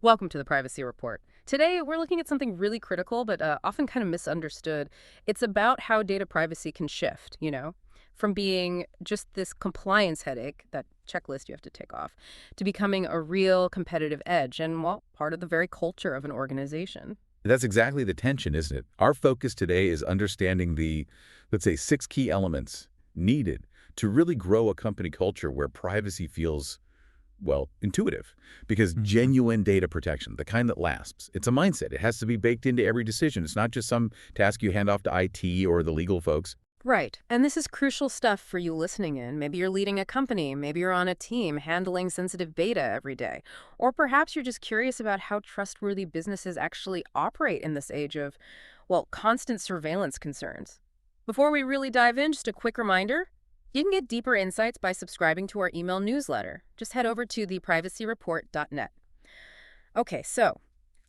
Welcome to the Privacy Report. Today, we're looking at something really critical, but often kind of misunderstood. It's about how data privacy can shift, from being just this compliance headache, that checklist you have to tick off, to becoming a real competitive edge and, well, part of the very culture of an organization. That's exactly the tension, isn't it? Our focus today is understanding the, let's say, 6 key elements needed to really grow a company culture where privacy feels, well, intuitive. Because genuine data protection, the kind that lasts, it's a mindset. It has to be baked into every decision. It's not just some task you hand off to IT or the legal folks. Right. And this is crucial stuff for you listening in. Maybe you're leading a company, maybe you're on a team handling sensitive data every day. Or perhaps you're just curious about how trustworthy businesses actually operate in this age of, well, constant surveillance concerns. Before we really dive in, just a quick reminder. You can get deeper insights by subscribing to our email newsletter. Just head over to theprivacyreport.net. Okay, so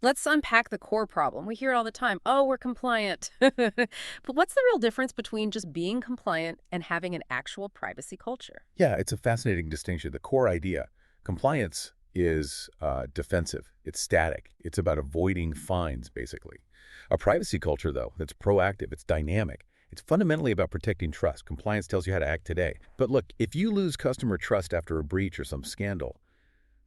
let's unpack the core problem. We hear it all the time. Oh, we're compliant. But what's the real difference between just being compliant and having an actual privacy culture? Yeah, it's a fascinating distinction. The core idea, compliance is defensive. It's static. It's about avoiding fines, basically. A privacy culture, though, that's proactive, it's dynamic. It's fundamentally about protecting trust. Compliance tells you how to act today. But look, if you lose customer trust after a breach or some scandal,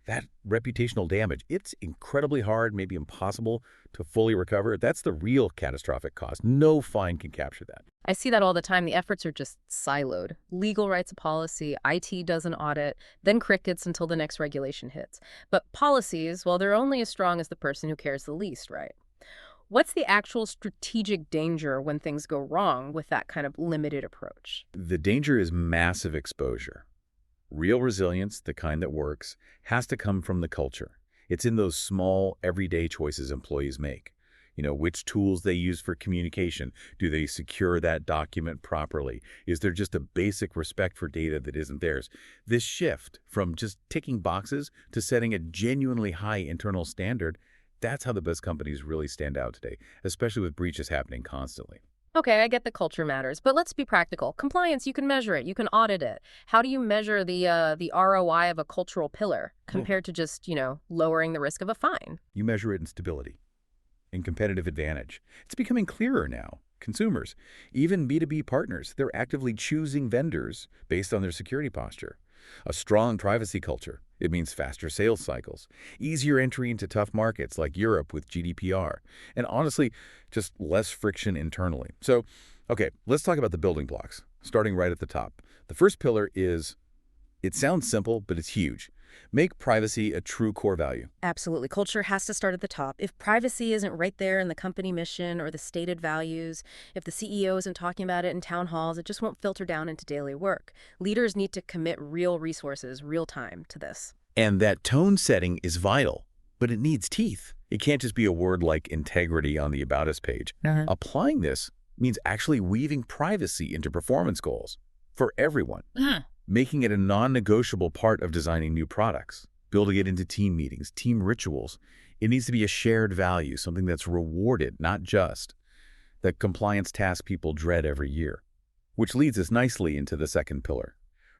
that reputational damage, it's incredibly hard, maybe impossible to fully recover. That's the real catastrophic cost. No fine can capture that. I see that all the time. The efforts are just siloed. Legal writes a policy, IT does an audit, then crickets until the next regulation hits. But policies, well, they're only as strong as the person who cares the least, right? What's the actual strategic danger when things go wrong with that kind of limited approach? The danger is massive exposure. Real resilience, the kind that works, has to come from the culture. It's in those small, everyday choices employees make. Which tools they use for communication. Do they secure that document properly? Is there just a basic respect for data that isn't theirs? This shift from just ticking boxes to setting a genuinely high internal standard, that's how the best companies really stand out today, especially with breaches happening constantly. Okay, I get the culture matters, but let's be practical. Compliance, you can measure it, you can audit it. How do you measure the ROI of a cultural pillar Well, compared to just, lowering the risk of a fine? you measure it in stability, in competitive advantage. It's becoming clearer now. Consumers, even B2B partners, they're actively choosing vendors based on their security posture. A strong privacy culture, it means faster sales cycles, easier entry into tough markets like Europe with GDPR, and honestly, just less friction internally. So, okay, let's talk about the building blocks, starting right at the top. The first pillar is, it sounds simple, but it's huge. Make privacy a true core value. Absolutely. Culture has to start at the top. If privacy isn't right there in the company mission or the stated values, if the CEO isn't talking about it in town halls, it just won't filter down into daily work. Leaders need to commit real resources, real time to this. And that tone setting is vital, but it needs teeth. It can't just be a word like integrity on the About Us page. Applying this means actually weaving privacy into performance goals for everyone, making it a non-negotiable part of designing new products, building it into team meetings, team rituals. It needs to be a shared value, something that's rewarded, not just the compliance task people dread every year. Which leads us nicely into the second pillar,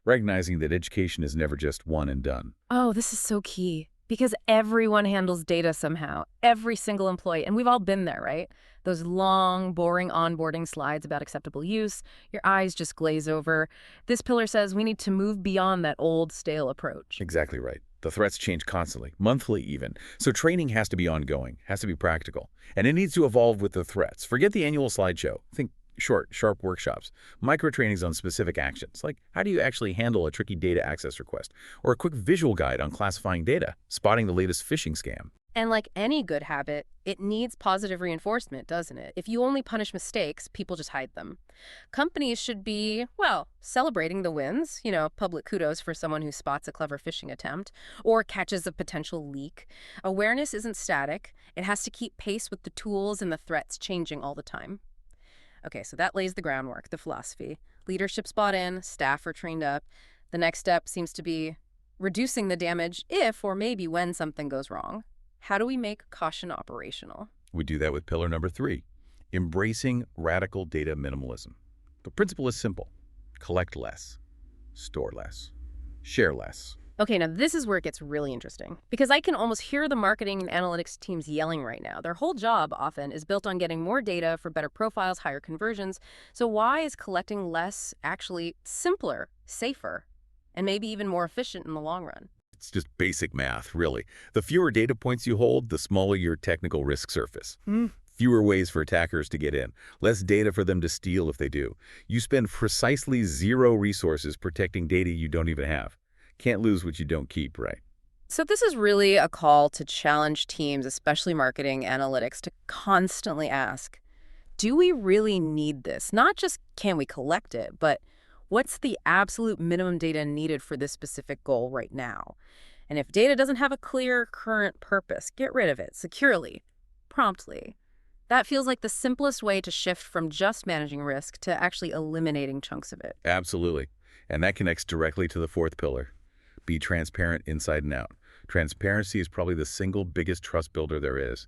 recognizing that education is never just one and done. Oh, this is so key. Because everyone handles data somehow, every single employee. And we've all been there, right? Those long, boring onboarding slides about acceptable use, your eyes just glaze over. This pillar says we need to move beyond that old, stale approach. Exactly right. The threats change constantly, monthly even. So training has to be ongoing, has to be practical. And it needs to evolve with the threats. Forget the annual slideshow. Think short, sharp workshops, micro trainings on specific actions, like how do you actually handle a tricky data access request, or a quick visual guide on classifying data, spotting the latest phishing scam. And like any good habit, it needs positive reinforcement, doesn't it? If you only punish mistakes, people just hide them. Companies should be, well, celebrating the wins, public kudos for someone who spots a clever phishing attempt or catches a potential leak. Awareness isn't static. It has to keep pace with the tools and the threats changing all the time. Okay, so that lays the groundwork, the philosophy. Leadership's bought in, staff are trained up. The next step seems to be reducing the damage if or maybe when something goes wrong. How do we make caution operational? We do that with pillar number 3, embracing radical data minimalism. The principle is simple. Collect less, store less, share less. Okay, now this is where it gets really interesting because I can almost hear the marketing and analytics teams yelling right now. Their whole job often is built on getting more data for better profiles, higher conversions. So why is collecting less actually simpler, safer, and maybe even more efficient in the long run? It's just basic math, really. The fewer data points you hold, the smaller your technical risk surface. Fewer ways for attackers to get in, less data for them to steal if they do. You spend precisely zero resources protecting data you don't even have. Can't lose what you don't keep, right? So this is really a call to challenge teams, especially marketing analytics, to constantly ask, do we really need this? Not just can we collect it, but what's the absolute minimum data needed for this specific goal right now? And if data doesn't have a clear current purpose, get rid of it securely, promptly. That feels like the simplest way to shift from just managing risk to actually eliminating chunks of it. Absolutely. And that connects directly to the fourth pillar. Be transparent inside and out. Transparency is probably the single biggest trust builder there is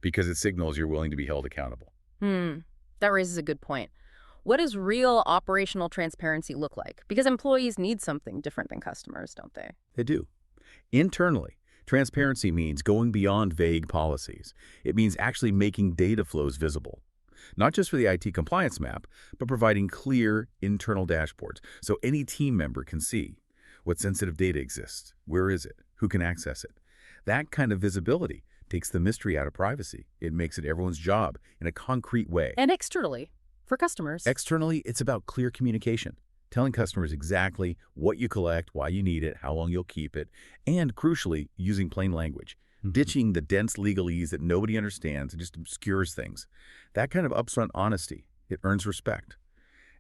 because it signals you're willing to be held accountable. That raises a good point. What does real operational transparency look like? Because employees need something different than customers, don't they? They do. Internally, transparency means going beyond vague policies. It means actually making data flows visible. Not just for the IT compliance map, but providing clear internal dashboards so any team member can see what sensitive data exists, where is it, who can access it. That kind of visibility takes the mystery out of privacy. It makes it everyone's job in a concrete way. And externally, for customers. Externally, it's about clear communication, telling customers exactly what you collect, why you need it, how long you'll keep it, and crucially, using plain language, ditching the dense legalese that nobody understands and just obscures things. That kind of upfront honesty, it earns respect.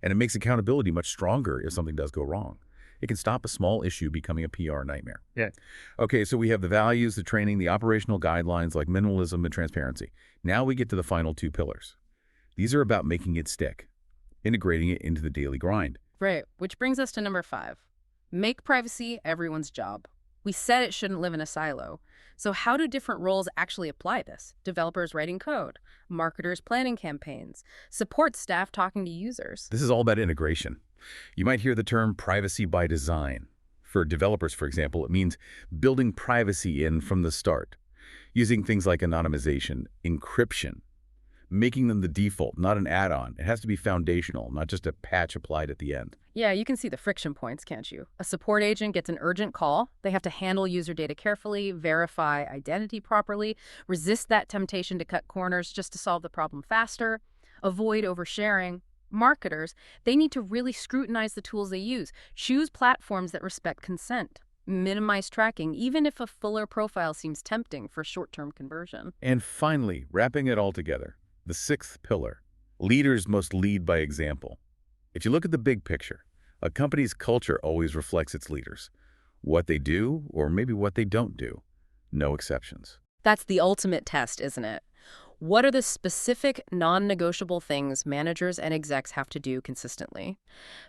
And it makes accountability much stronger if something does go wrong. It can stop a small issue becoming a PR nightmare. Yeah. Okay, so we have the values, the training, the operational guidelines like minimalism and transparency. Now we get to the final two pillars. These are about making it stick, integrating it into the daily grind. Right, which brings us to number 5. Make privacy everyone's job. We said it shouldn't live in a silo. So how do different roles actually apply this? Developers writing code, marketers planning campaigns, support staff talking to users. This is all about integration. You might hear the term privacy by design. For developers, for example, it means building privacy in from the start, using things like anonymization, encryption, making them the default, not an add-on. It has to be foundational, not just a patch applied at the end. Yeah, you can see the friction points, can't you? A support agent gets an urgent call. They have to handle user data carefully, verify identity properly, resist that temptation to cut corners just to solve the problem faster, avoid oversharing. Marketers, they need to really scrutinize the tools they use, choose platforms that respect consent, minimize tracking, even if a fuller profile seems tempting for short-term conversion. And finally, wrapping it all together, the sixth pillar, leaders must lead by example. If you look at the big picture, a company's culture always reflects its leaders. What they do, or maybe what they don't do. No exceptions. That's the ultimate test, isn't it? What are the specific non-negotiable things managers and execs have to do consistently?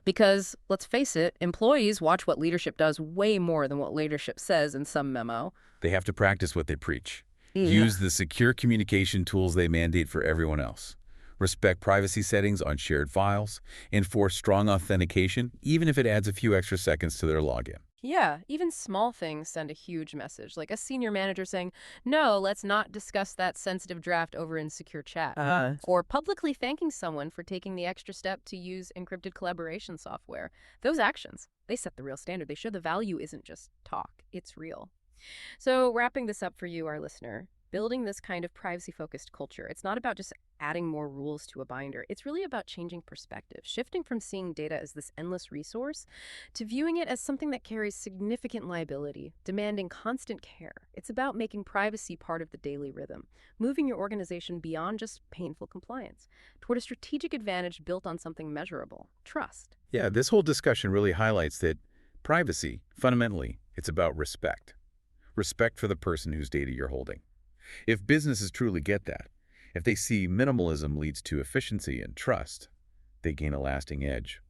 Because, let's face it, employees watch what leadership does way more than what leadership says in some memo. They have to practice what they preach. Use the secure communication tools they mandate for everyone else. Respect privacy settings on shared files. Enforce strong authentication, even if it adds a few extra seconds to their login. Yeah, even small things send a huge message, like a senior manager saying, no, let's not discuss that sensitive draft over in secure chat. Or publicly thanking someone for taking the extra step to use encrypted collaboration software. Those actions, they set the real standard. They show the value isn't just talk, it's real. So wrapping this up for you, our listener, building this kind of privacy-focused culture, it's not about just adding more rules to a binder. It's really about changing perspective, shifting from seeing data as this endless resource to viewing it as something that carries significant liability, demanding constant care. It's about making privacy part of the daily rhythm, moving your organization beyond just painful compliance toward a strategic advantage built on something measurable, trust. Yeah, this whole discussion really highlights that privacy, fundamentally, it's about respect. Respect for the person whose data you're holding. If businesses truly get that, if they see minimalism leads to efficiency and trust, they gain a lasting edge.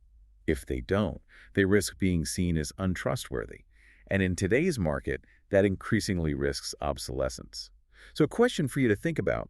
If they don't, they risk being seen as untrustworthy. And in today's market, that increasingly risks obsolescence. So a question for you to think about,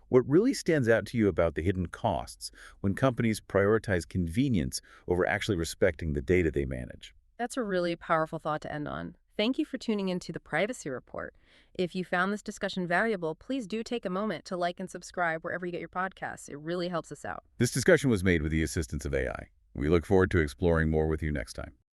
what really stands out to you about the hidden costs when companies prioritize convenience over actually respecting the data they manage? That's a really powerful thought to end on. Thank you for tuning into the Privacy Report. If you found this discussion valuable, please do take a moment to like and subscribe wherever you get your podcasts. It really helps us out. This discussion was made with the assistance of AI. We look forward to exploring more with you next time.